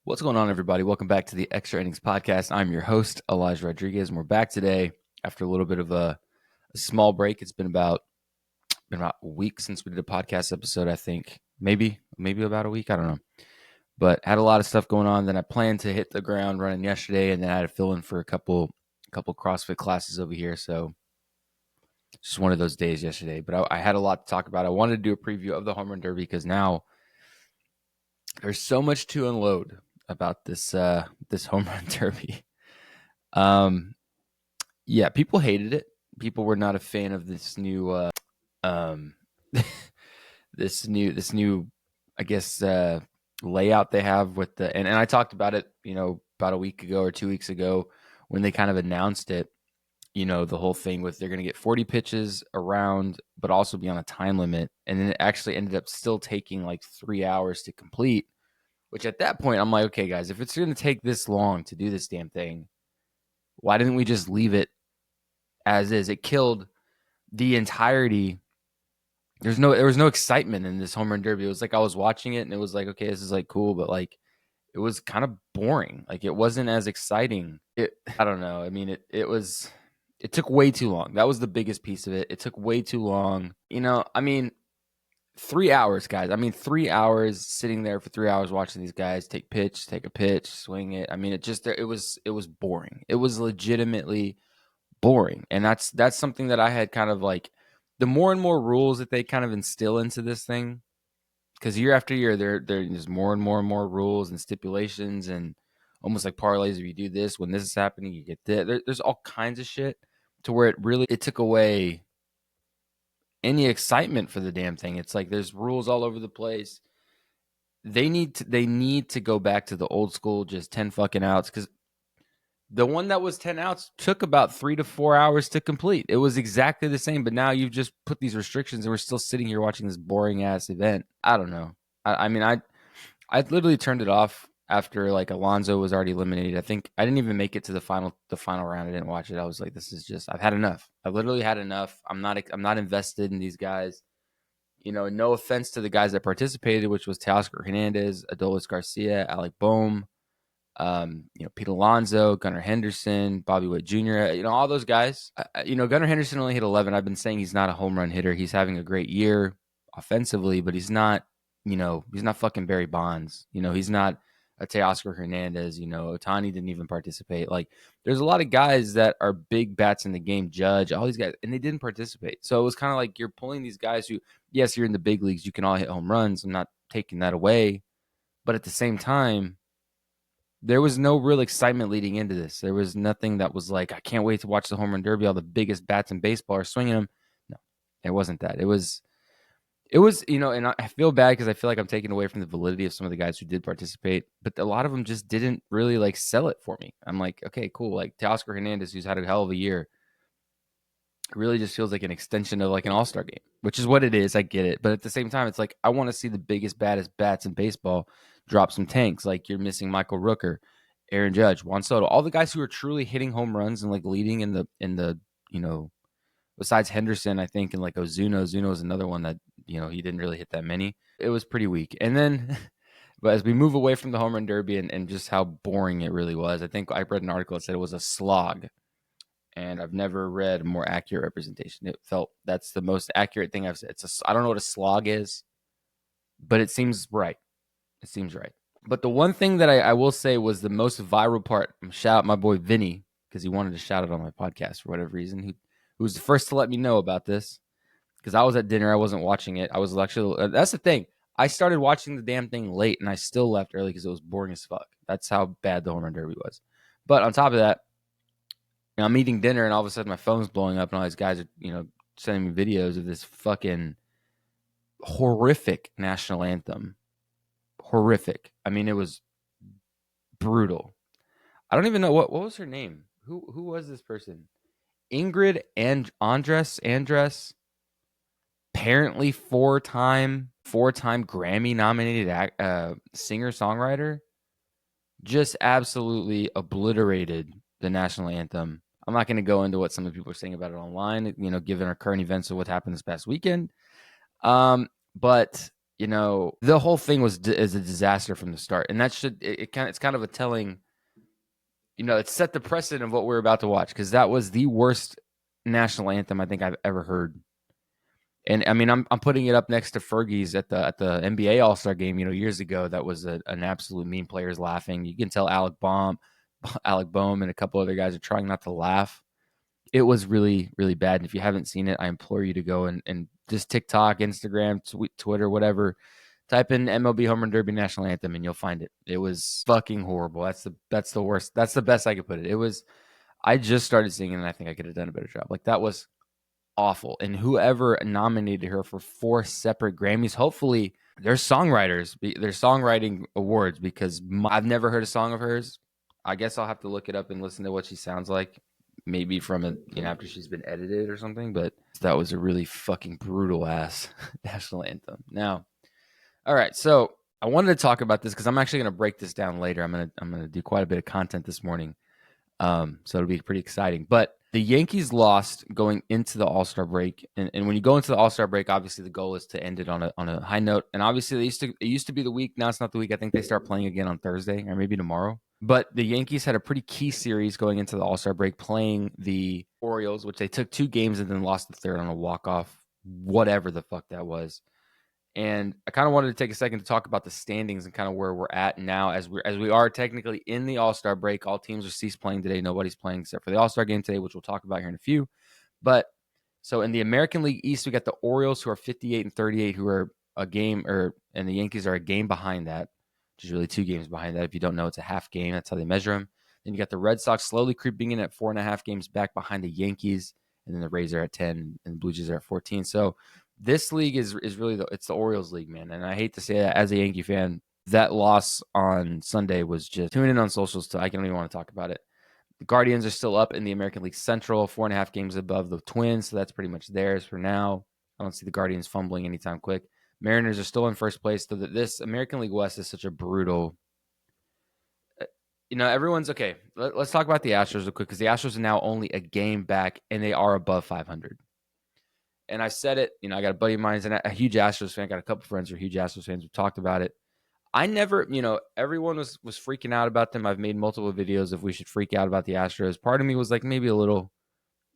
What's going on, everybody? Welcome back to the Extra Innings Podcast. I'm your host, Elijah Rodriguez, and we're back today after a little bit of a small break. It's been about a week since we did a podcast episode, I think. Maybe about a week. I don't know. But had a lot of stuff going on. Then I planned to hit the ground running yesterday, and then I had to fill in for a couple CrossFit classes over here. So just one of those days yesterday. But I had a lot to talk about. I wanted to do a preview of the Homerun Derby because now there's so much to unload about this Homerun Derby. Yeah, people hated it. People were not a fan of this new this new I guess layout they have with the and I talked about it, about a week ago or 2 weeks ago when they kind of announced it, the whole thing with they're going to get 40 pitches around but also be on a time limit, and then it actually ended up still taking like 3 hours to complete, which at that point I'm like, okay guys, if it's going to take this long to do this damn thing, why didn't we just leave it as is? It killed the entirety. There was no excitement in this home run derby. It was like I was watching it and it was like, okay, this is like cool, but like it was kind of boring. Like it wasn't as exciting. I don't know. I mean, it took way too long. That was the biggest piece of it. It took way too long. I mean, 3 hours, guys. I mean, 3 hours sitting there for 3 hours watching these guys take a pitch, swing it. I mean, it was boring. It was legitimately boring. And that's something that I had kind of like, the more and more rules that they kind of instill into this thing, because year after year there's more and more rules and stipulations and almost like parlays. If you do this, when this is happening, you get this. There's all kinds of shit to where it took away any excitement for the damn thing. It's like there's rules all over the place. They need to go back to the old school, just 10 fucking outs, because the one that was 10 outs took about 3 to 4 hours to complete. It was exactly the same, but now you've just put these restrictions and we're still sitting here watching this boring ass event. I don't know. I mean, I literally turned it off after like Alonso was already eliminated. I think I didn't even make it to the final round. I didn't watch it. I was like, this is just, I've had enough. I've literally had enough. I'm not invested in these guys. No offense to the guys that participated, which was Teoscar Hernandez, Adolis Garcia, Alec Boehm, Pete Alonso, Gunnar Henderson, Bobby Witt Jr., all those guys. Gunnar Henderson only hit 11. I've been saying he's not a home run hitter. He's having a great year offensively, but he's not, he's not fucking Barry Bonds. He's not a Teoscar Hernandez. Ohtani didn't even participate. Like, there's a lot of guys that are big bats in the game, Judge, all these guys, and they didn't participate. So it was kind of like you're pulling these guys who, yes, you're in the big leagues. You can all hit home runs. I'm not taking that away. But at the same time, there was no real excitement leading into this. There was nothing that was like, I can't wait to watch the home run derby. All the biggest bats in baseball are swinging them. No, it wasn't that. It was, and I feel bad because I feel like I'm taking away from the validity of some of the guys who did participate, but a lot of them just didn't really like sell it for me. I'm like, okay, cool. Like Teoscar Hernandez, who's had a hell of a year, really just feels like an extension of like an all-star game, which is what it is. I get it. But at the same time, it's like, I want to see the biggest, baddest bats in baseball drop some tanks. Like you're missing Michael Rooker, Aaron Judge, Juan Soto, all the guys who are truly hitting home runs and like leading in the besides Henderson, I think, and like Ozuna is another one that, he didn't really hit that many. It was pretty weak. And then, but as we move away from the home run derby and just how boring it really was, I think I read an article that said it was a slog. And I've never read a more accurate representation. It felt that's the most accurate thing I've said. I don't know what a slog is, but it seems right. It seems right. But the one thing that I will say was the most viral part, shout out my boy Vinny, because he wanted to shout it on my podcast for whatever reason. Who was the first to let me know about this, because I was at dinner. I wasn't watching it. I was actually, that's the thing. I started watching the damn thing late, and I still left early because it was boring as fuck. That's how bad the home run derby was. But on top of that, I'm eating dinner, and all of a sudden my phone's blowing up, and all these guys are, sending me videos of this fucking horrific national anthem. Horrific. I mean, it was brutal. I don't even know what was her name. Who was this person? Ingrid and Andress, apparently four-time Grammy nominated singer-songwriter, just absolutely obliterated the national anthem. I'm not going to go into what some of the people are saying about it online, given our current events of what happened this past weekend. But the whole thing is a disaster from the start, and it's kind of a telling. It set the precedent of what we're about to watch because that was the worst national anthem I think I've ever heard. And I mean, I'm putting it up next to Fergie's at the NBA All Star game. Years ago, that was an absolute meme. Players laughing. You can tell Alec Boehm, and a couple other guys are trying not to laugh. It was really, really bad. And if you haven't seen it, I implore you to go and just TikTok, Instagram, Twitter, whatever. Type in MLB Homerun Derby National Anthem, and you'll find it. It was fucking horrible. That's the worst. That's the best I could put it. It was. I just started singing, and I think I could have done a better job. Like that was awful. And whoever nominated her for 4 separate Grammys, hopefully they're songwriters, they're songwriting awards, because I've never heard a song of hers. I guess I'll have to look it up and listen to what she sounds like, maybe from after she's been edited or something. But that was a really fucking brutal ass national anthem. Now, all right, so I wanted to talk about this because I'm actually going to break this down later. I'm gonna do quite a bit of content this morning. So it'll be pretty exciting. But the Yankees lost going into the All-Star break. And when you go into the All-Star break, obviously the goal is to end it on a high note. And obviously it used to be the week. Now it's not the week. I think they start playing again on Thursday or maybe tomorrow. But the Yankees had a pretty key series going into the All-Star break, playing the Orioles, which they took 2 games and then lost the third on a walk-off, whatever the fuck that was. And I kind of wanted to take a second to talk about the standings and kind of where we're at now, as we are technically in the All-Star break. All teams are ceased playing today. Nobody's playing except for the All-Star game today, which we'll talk about here in a few. But so in the American League East, we got the Orioles, who are 58-38, who are and the Yankees are a game behind that, which is really 2 games behind that. If you don't know, it's a half game. That's how they measure them. Then you got the Red Sox slowly creeping in at 4.5 games back behind the Yankees, and then the Rays are at 10, and the Blue Jays are at 14. So this league is really it's the Orioles league, man. And I hate to say that as a Yankee fan, that loss on Sunday was just tune in on socials. I don't even want to talk about it. The Guardians are still up in the American League Central, 4.5 games above the Twins. So that's pretty much theirs for now. I don't see the Guardians fumbling anytime quick. Mariners are still in first place. So that this American League West is such a brutal. Everyone's okay. Let's talk about the Astros real quick, because the Astros are now only a game back and they are above 500. And I said it, I got a buddy of mine who's a huge Astros fan. I got a couple friends who are huge Astros fans. We've talked about it. I never, everyone was freaking out about them. I've made multiple videos if we should freak out about the Astros. Part of me was like, maybe a little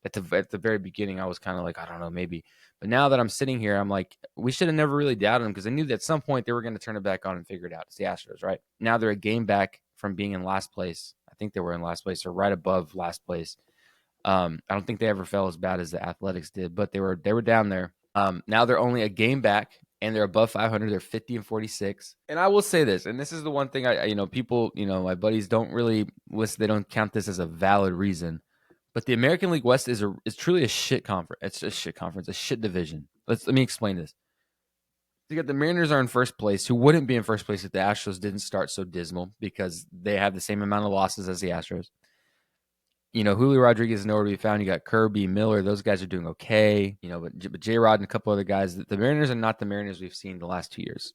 at the very beginning. I was kind of like, I don't know, maybe. But now that I'm sitting here, I'm like, we should have never really doubted them, because I knew that at some point they were going to turn it back on and figure it out. It's the Astros, right? Now they're a game back from being in last place. I think they were in last place or right above last place. I don't think they ever fell as bad as the Athletics did, but they were down there. Now they're only a game back and they're above 500. They're 50-46. And I will say this, and this is the one thing people, my buddies don't really listen. They don't count this as a valid reason, but the American League West is truly a shit conference. It's a shit conference, a shit division. Let me explain this. You got the Mariners are in first place, who wouldn't be in first place if the Astros didn't start so dismal, because they have the same amount of losses as the Astros. Julio Rodriguez is nowhere to be found. You got Kirby, Miller. Those guys are doing okay. But J-Rod and a couple other guys. The Mariners are not the Mariners we've seen the last 2 years.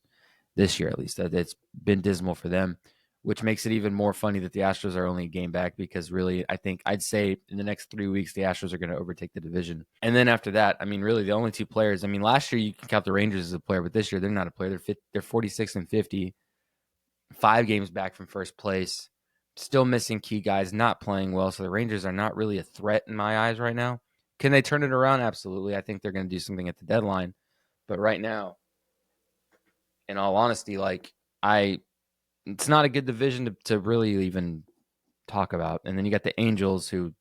This year, at least. It's been dismal for them, which makes it even more funny that the Astros are only a game back, because really, I think I'd say in the next 3 weeks, the Astros are going to overtake the division. And then after that, really, the only 2 players. Last year you can count the Rangers as a player, but this year they're not a player. They're 46-50, 5 games back from first place. Still missing key guys, not playing well. So the Rangers are not really a threat in my eyes right now. Can they turn it around? Absolutely. I think they're going to do something at the deadline. But right now, in all honesty, it's not a good division to really even talk about. And then you got the Angels, who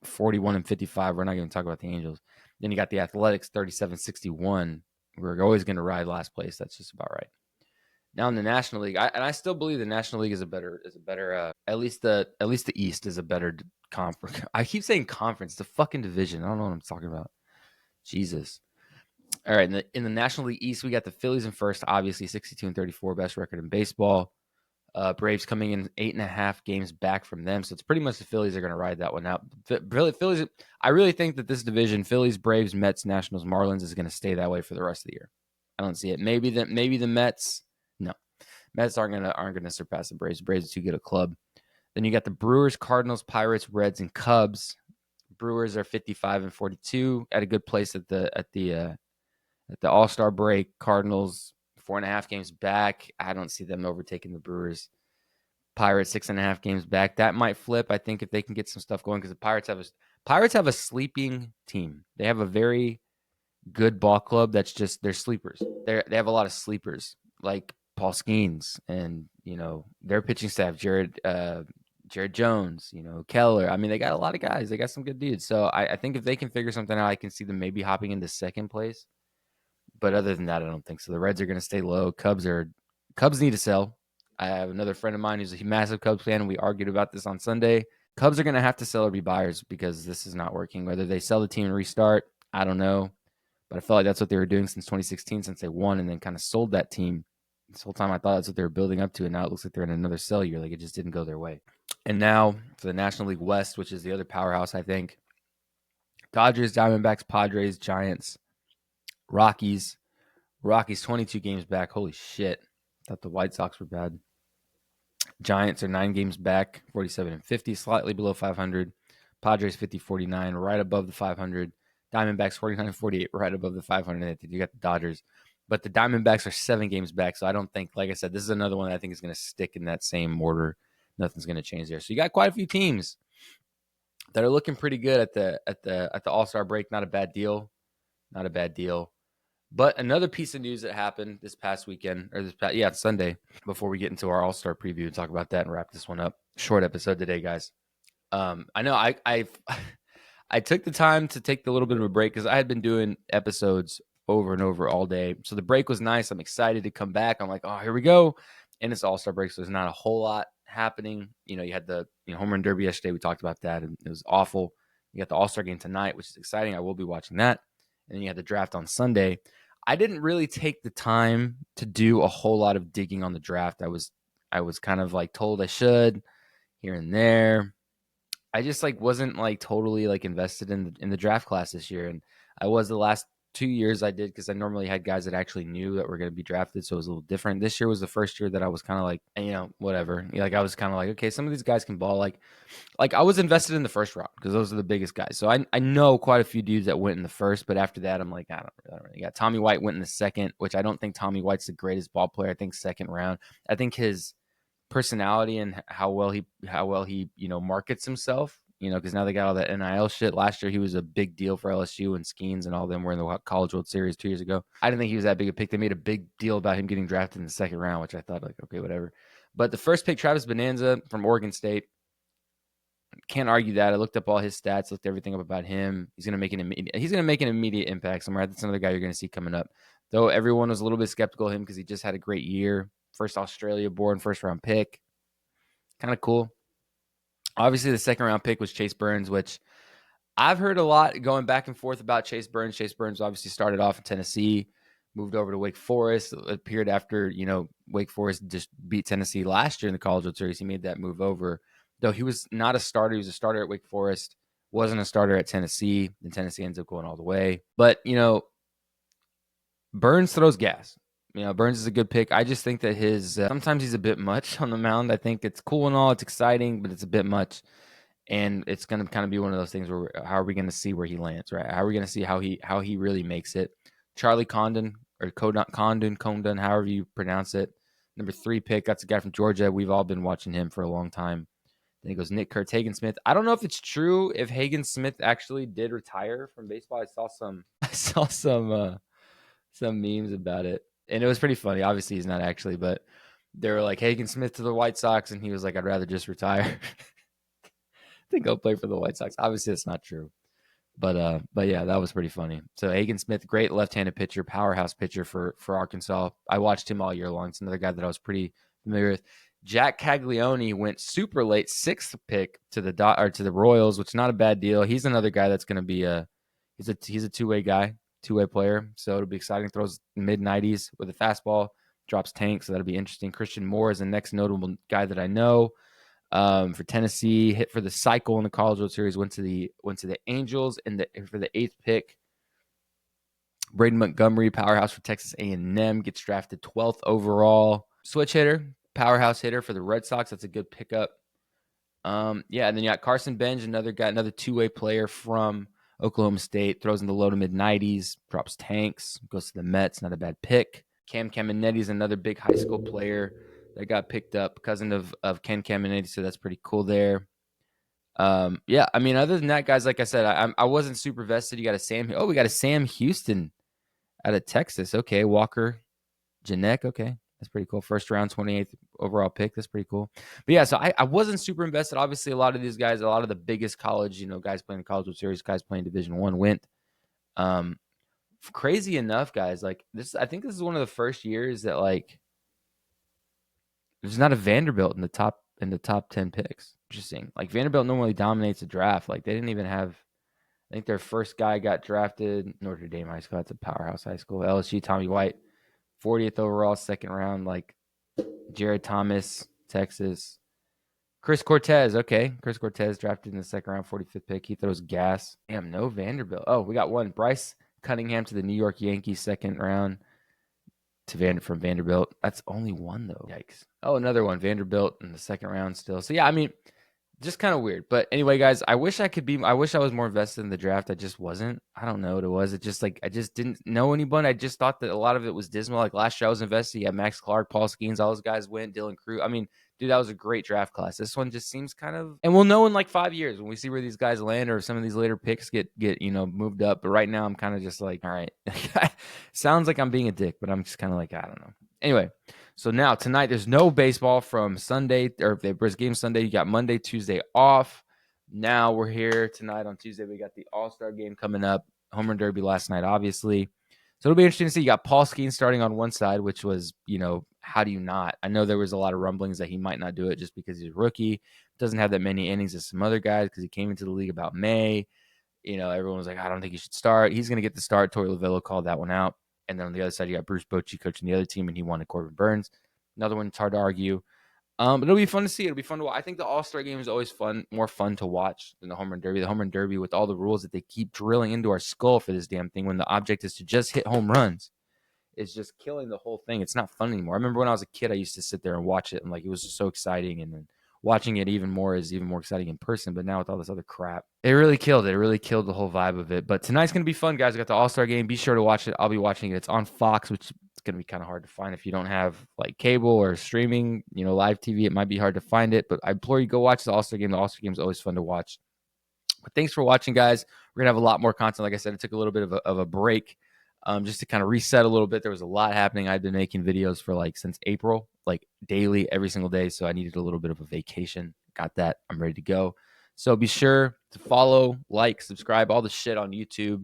41-55. We're not going to talk about the Angels. Then you got the Athletics, 37-61. We're always going to ride last place. That's just about right. Now in the National League, I still believe the National League is a better at least the East is a better conference. I keep saying conference, the fucking division. I don't know what I'm talking about. Jesus. All right, in the National League East, we got the Phillies in first, obviously 62-34, best record in baseball. Braves coming in 8.5 games back from them, so it's pretty much the Phillies are going to ride that one out. Phillies, I really think that this division, Phillies, Braves, Mets, Nationals, Marlins, is going to stay that way for the rest of the year. I don't see it. Maybe the Mets. No, Mets aren't gonna surpass the Braves. The Braves are too good a club. Then you got the Brewers, Cardinals, Pirates, Reds, and Cubs. Brewers are 55-42 at a good place at the All-Star break. Cardinals 4.5 games back. I don't see them overtaking the Brewers. Pirates 6.5 games back. That might flip, I think, if they can get some stuff going, because the Pirates have a sleeping team. They have a very good ball club that's just they're sleepers. They have a lot of sleepers like Paul Skeens and their pitching staff, Jared Jones, Keller. I mean, they got a lot of guys. They got some good dudes. So I think if they can figure something out, I can see them maybe hopping into second place. But other than that, I don't think so. The Reds are going to stay low. Cubs need to sell. I have another friend of mine who's a massive Cubs fan, and we argued about this on Sunday. Cubs are going to have to sell or be buyers because this is not working. Whether they sell the team and restart, I don't know. But I felt like that's what they were doing since 2016, since they won and then kind of sold that team. This whole time I thought that's what they were building up to, and now it looks like they're in another sell year. Like it just didn't go their way. And now for the National League West, which is the other powerhouse, I think. Dodgers, Diamondbacks, Padres, Giants, Rockies. Rockies 22 games back. Holy shit. Thought the White Sox were bad. Giants are 9 games back, 47-50, slightly below 500. Padres 50-49, right above the 500. Diamondbacks 49-48, right above the 500. You got the Dodgers. But the Diamondbacks are 7 games back, so I don't think, like I said, this is another one that I think is going to stick in that same order. Nothing's going to change there. So you got quite a few teams that are looking pretty good at the All-Star break. Not a bad deal. Not a bad deal. But another piece of news that happened this past weekend, or Sunday, before we get into our All-Star preview and talk about that and wrap this one up. Short episode today, guys. I know I took the time to take a little bit of a break because I had been doing episodes over and over all day. So the break was nice. I'm excited to come back. I'm like, oh, here we go. And it's All-Star break, so there's not a whole lot happening. You had the Homerun Derby yesterday. We talked about that, and it was awful. You got the All-Star game tonight, which is exciting. I will be watching that. And then you had the draft on Sunday. I didn't really take the time to do a whole lot of digging on the draft. I was kind of like told I should here and there. I just wasn't totally invested in the draft class this year, and I was the last 2 years I did because I normally had guys that actually knew that were going to be drafted, so it was a little different. This year was the first year that I was kind of whatever. I was kind of okay, some of these guys can ball. I was invested in the first round because those are the biggest guys. So I know quite a few dudes that went in the first, but after that, I'm like, I don't really got. Tommy White went in the second, which I don't think Tommy White's the greatest ball player. I think second round. I think his personality and how well he markets himself. Because now they got all that NIL shit. Last year, he was a big deal for LSU and Skeens and all them were in the College World Series 2 years ago. I didn't think he was that big a pick. They made a big deal about him getting drafted in the second round, which I thought, okay, whatever. But the first pick, Travis Bonanza from Oregon State. Can't argue that. I looked up all his stats, looked everything up about him. He's going to make an immediate impact somewhere. That's another guy you're going to see coming up. Though everyone was a little bit skeptical of him because he just had a great year. First Australia-born, first-round pick. Kind of cool. Obviously, the second-round pick was Chase Burns, which I've heard a lot going back and forth about Chase Burns. Chase Burns obviously started off in Tennessee, moved over to Wake Forest. It appeared after, Wake Forest just beat Tennessee last year in the College World Series. He made that move over. Though he was not a starter. He was a starter at Wake Forest. Wasn't a starter at Tennessee. And Tennessee ends up going all the way. But, Burns throws gas. Burns is a good pick. I just think that sometimes he's a bit much on the mound. I think it's cool and all. It's exciting, but it's a bit much. And it's going to kind of be one of those things where how are we going to see where he lands, right? How are we going to see how he really makes it? Charlie Condon, or Condon, however you pronounce it. Number 3 pick. That's a guy from Georgia. We've all been watching him for a long time. Then he goes Nick Kurtz, Hagen Smith. I don't know if it's true if Hagen Smith actually did retire from baseball. I saw some memes about it. And it was pretty funny. Obviously, he's not actually, but they were like, Hagen Smith to the White Sox, and he was like, I'd rather just retire. Then go play for the White Sox. Obviously, it's not true. But yeah, that was pretty funny. So Hagen Smith, great left-handed pitcher, powerhouse pitcher for Arkansas. I watched him all year long. It's another guy that I was pretty familiar with. Jack Caglione went super late, 6th pick to the Royals, which is not a bad deal. He's another guy that's going to be he's a two-way guy. Two-way player, so it'll be exciting. Throws mid-90s with a fastball, drops tank, so that'll be interesting. Christian Moore is the next notable guy that I know for Tennessee. Hit for the cycle in the College World Series. Went to the Angels for the 8th pick. Braden Montgomery, powerhouse for Texas A&M, gets drafted 12th overall. Switch hitter, powerhouse hitter for the Red Sox. That's a good pickup. And then you got Carson Benj, another guy, another two-way player from Oklahoma State, throws in the low to mid-90s, drops tanks, goes to the Mets, not a bad pick. Cam Caminetti is another big high school player that got picked up, cousin of Ken Caminetti, so that's pretty cool there. Yeah, I mean, other than that, guys, like I said, I wasn't super vested. You got a Sam. Oh, we got a Sam Houston out of Texas. Okay, Walker Janek. Okay, that's pretty cool. First round, 28th overall pick. That's pretty cool. But yeah, so I wasn't super invested. Obviously, a lot of these guys, a lot of the biggest college, guys playing the College World Series, guys playing Division I went. Crazy enough, guys, like this, I think this is one of the first years that like there's not a Vanderbilt in the top 10 picks. Interesting. Like Vanderbilt normally dominates the draft. Like they didn't even have. I think their first guy got drafted Notre Dame High School. That's a powerhouse high school. LSU Tommy White, 40th overall, second round. Like Jared Thomas, Texas. Chris Cortez, okay. Chris Cortez drafted in the second round, 45th pick. He throws gas. Damn, no Vanderbilt. Oh, we got one. Bryce Cunningham to the New York Yankees, second round from Vanderbilt. That's only one, though. Yikes. Oh, another one. Vanderbilt in the second round still. So, yeah, I mean, just kind of weird. But anyway, guys, I wish I was more invested in the draft. I just wasn't. I don't know what it was. It just like I just didn't know anyone. I just thought that a lot of it was dismal. Like last year I was invested. You had Max Clark, Paul Skeens, all those guys went, Dylan Crew. I mean, dude, that was a great draft class. This one just seems kind of, and we'll know in like 5 years when we see where these guys land or some of these later picks get moved up. But right now I'm kind of just like, all right. Sounds like I'm being a dick, but I'm just kind of like, I don't know. Anyway, so now tonight there's no baseball from Sunday, or if there's game Sunday, you got Monday, Tuesday off. Now we're here tonight on Tuesday. We got the All-Star game coming up. Homerun Derby last night, obviously. So it'll be interesting to see. You got Paul Skeens starting on one side, which was, how do you not? I know there was a lot of rumblings that he might not do it just because he's a rookie. Doesn't have that many innings as some other guys because he came into the league about May. Everyone was like, I don't think he should start. He's going to get the start. Torey Lavillo called that one out. And then on the other side, you got Bruce Bochy coaching the other team, and he wanted Corbin Burns. Another one, it's hard to argue. But it'll be fun to see. It'll be fun to watch. I think the All-Star game is always more fun to watch than the Homerun Derby. The Homerun Derby, with all the rules that they keep drilling into our skull for this damn thing, when the object is to just hit home runs, is just killing the whole thing. It's not fun anymore. I remember when I was a kid, I used to sit there and watch it, and like it was just so exciting. And then watching it even more exciting in person. But now with all this other crap, it really killed it. It really killed the whole vibe of it. But tonight's going to be fun, guys. We got the All-Star game. Be sure to watch it. I'll be watching it. It's on Fox, which is going to be kind of hard to find if you don't have like cable or streaming, live TV. It might be hard to find it, but I implore you, go watch the All-Star game. The All-Star game is always fun to watch. But thanks for watching, guys. We're going to have a lot more content. Like I said, it took a little bit of a break. Just to kind of reset a little bit. There was a lot happening. I've been making videos for since April, daily, every single day. So I needed a little bit of a vacation. Got that. I'm ready to go. So be sure to follow, subscribe, all the shit on YouTube,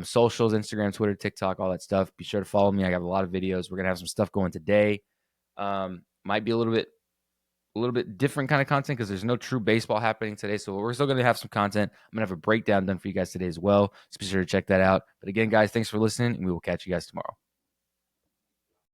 socials, Instagram, Twitter, TikTok, all that stuff. Be sure to follow me. I got a lot of videos. We're going to have some stuff going today. Might be a little bit different kind of content because there's no true baseball happening today. So we're still going to have some content. I'm going to have a breakdown done for you guys today as well. So be sure to check that out. But again, guys, thanks for listening, and we will catch you guys tomorrow.